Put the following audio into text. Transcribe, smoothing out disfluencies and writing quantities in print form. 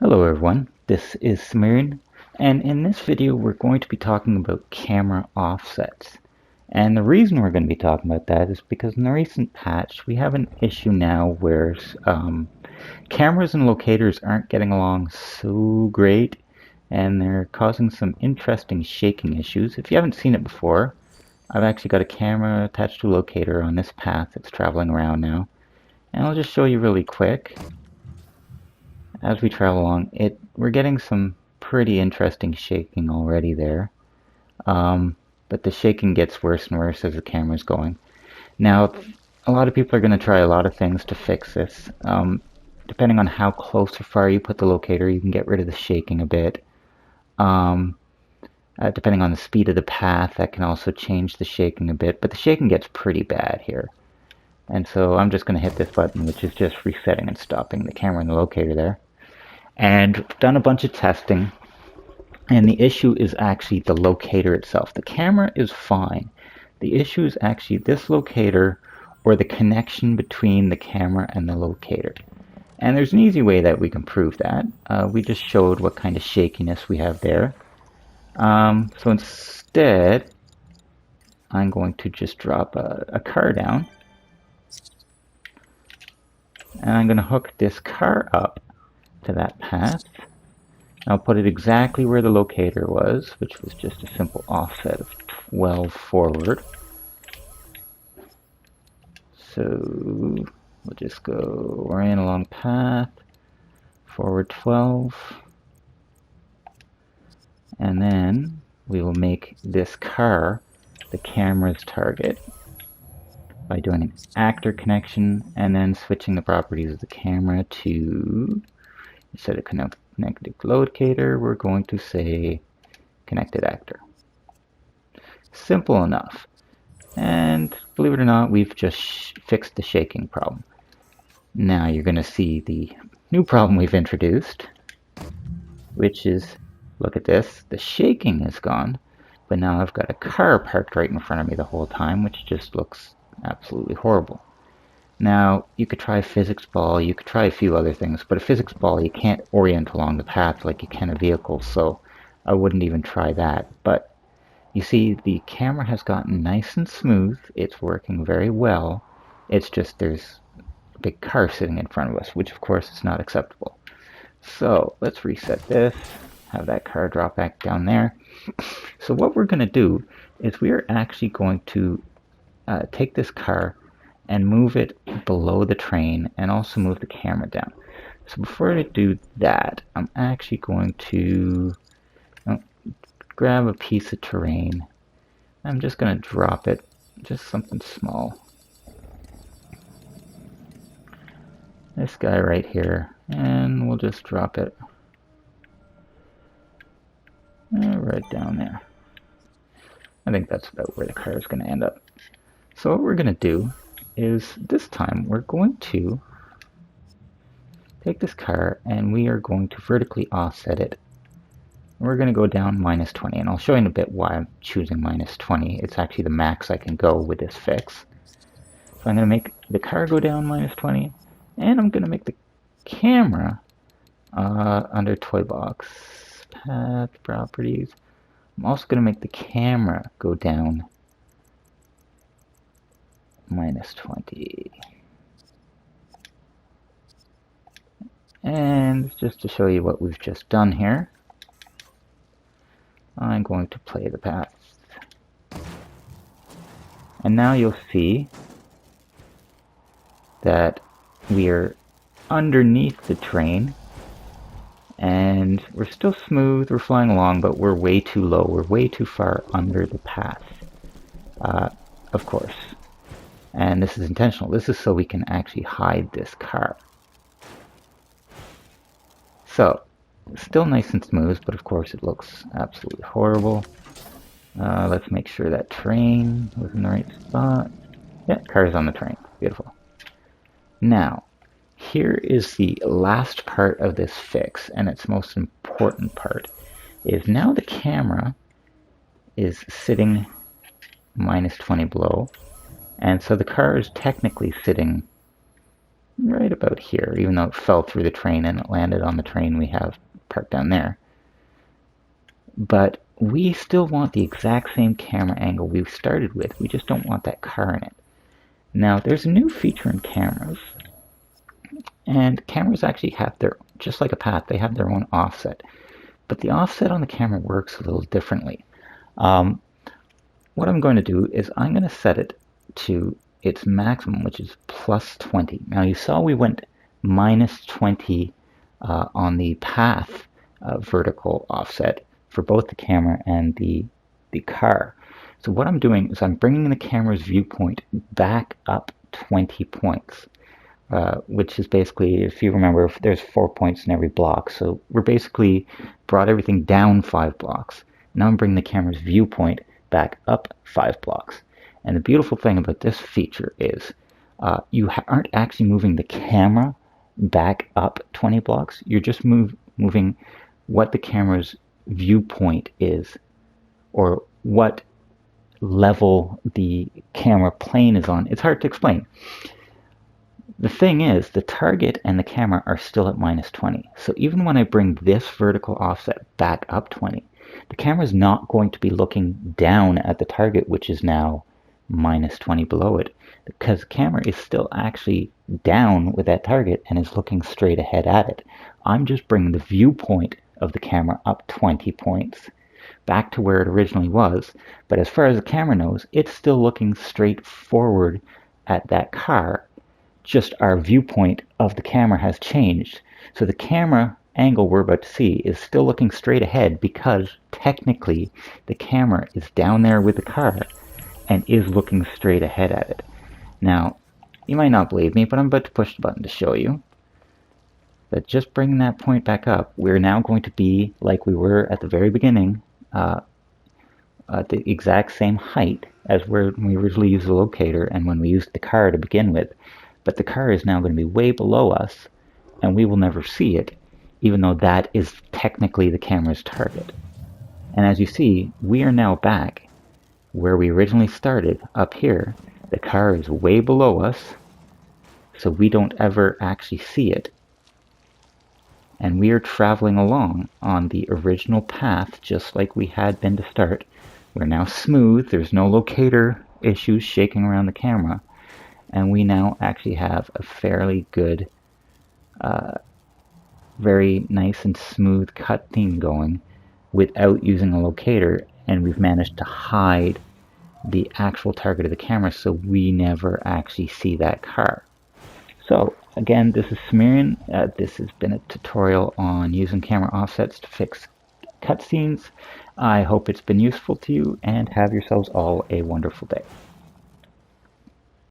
Hello everyone, this is Samirin, and in this video we're going to be talking about camera offsets. And the reason we're going to be talking about that is because in the recent patch we have an issue now where cameras and locators aren't getting along so great, and they're causing some interesting shaking issues. If you haven't seen it before, I've actually got a camera attached to a locator on this path that's traveling around now, and I'll just show you really quick. As we travel along, we're getting some pretty interesting shaking already there. But the shaking gets worse and worse as the camera's going. Now, a lot of people are going to try a lot of things to fix this. Depending on how close or far you put the locator, you can get rid of the shaking a bit. Depending on the speed of the path, that can also change the shaking a bit, but the shaking gets pretty bad here. And so I'm just going to hit this button, which is just resetting and stopping the camera and the locator there. And done a bunch of testing, and the issue is actually the locator itself. The camera is fine. The issue is actually this locator or the connection between the camera and the locator. And there's an easy way that we can prove that. We just showed what kind of shakiness we have there. So instead, I'm going to just drop a car down. And I'm going to hook this car up to that path. I'll put it exactly where the locator was, which was just a simple offset of 12 forward. So we'll just go right along path, forward 12, and then we will make this car the camera's target by doing an actor connection and then switching the properties of the camera to, instead of connected locator, we're going to say connected actor. Simple enough. And believe it or not, we've just fixed the shaking problem. Now you're going to see the new problem we've introduced, which is, look at this, the shaking is gone, but now I've got a car parked right in front of me the whole time, which just looks absolutely horrible. Now, you could try a physics ball, you could try a few other things, but a physics ball you can't orient along the path like you can a vehicle, so I wouldn't even try that. But you see, the camera has gotten nice and smooth, it's working very well, it's just there's a big car sitting in front of us, which of course is not acceptable. So let's reset this, have that car drop back down there. So what we're going to do is we're actually going to take this car and move it below the train and also move the camera down. So before I do that, I'm actually going to grab a piece of terrain. I'm just going to drop it, just something small. This guy right here, and we'll just drop it right down there. I think that's about where the car is going to end up. So what we're going to do is this time we're going to take this car and we are going to vertically offset it. We're going to go down -20, and I'll show you in a bit why I'm choosing -20. It's actually the max I can go with this fix. So I'm going to make the car go down -20, and I'm going to make the camera under toy box, path, properties. I'm also going to make the camera go down -20. And just to show you what we've just done here, I'm going to play the path. And now you'll see that we are underneath the train, and we're still smooth, we're flying along, but we're way too low, we're way too far under the path, of course. And this is intentional. This is so we can actually hide this car. So, still nice and smooth, but of course it looks absolutely horrible. Let's make sure that train was in the right spot. Yeah, car's on the train. Beautiful. Now, here is the last part of this fix, and its most important part, is now the camera is sitting -20 below, and so the car is technically sitting right about here, even though it fell through the train and it landed on the train we have parked down there. But we still want the exact same camera angle we started with. We just don't want that car in it. Now, there's a new feature in cameras, and cameras actually have their, just like a path, they have their own offset. But the offset on the camera works a little differently. What I'm going to do is I'm going to set it to its maximum, which is plus 20. Now you saw we went minus 20 on the path vertical offset for both the camera and the car. So what I'm doing is I'm bringing the camera's viewpoint back up 20 points. Which is basically, if you remember, there's 4 points in every block. So we're basically brought everything down 5 blocks. Now I'm bringing the camera's viewpoint back up 5 blocks. And the beautiful thing about this feature is you aren't actually moving the camera back up 20 blocks. You're just moving what the camera's viewpoint is, or what level the camera plane is on. It's hard to explain. The thing is, the target and the camera are still at minus 20. So even when I bring this vertical offset back up 20, the camera is not going to be looking down at the target, which is now minus 20 below it, because the camera is still actually down with that target and is looking straight ahead at it. I'm just bringing the viewpoint of the camera up 20 points, back to where it originally was. But as far as the camera knows, it's still looking straight forward at that car. Just our viewpoint of the camera has changed. So the camera angle we're about to see is still looking straight ahead, because technically the camera is down there with the car and is looking straight ahead at it. Now, you might not believe me, but I'm about to push the button to show you that just bringing that point back up, we're now going to be like we were at the very beginning, at the exact same height as when we originally used the locator and when we used the car to begin with. But the car is now going to be way below us, and we will never see it, even though that is technically the camera's target. And as you see, we are now back where we originally started, up here. The car is way below us, so we don't ever actually see it. And we are traveling along on the original path, just like we had been to start. We're now smooth, there's no locator issues shaking around the camera. And we now actually have a fairly good, very nice and smooth cut theme going without using a locator, and we've managed to hide the actual target of the camera so we never actually see that car. So again, this is Samirian. This has been a tutorial on using camera offsets to fix cutscenes. I hope it's been useful to you, and have yourselves all a wonderful day.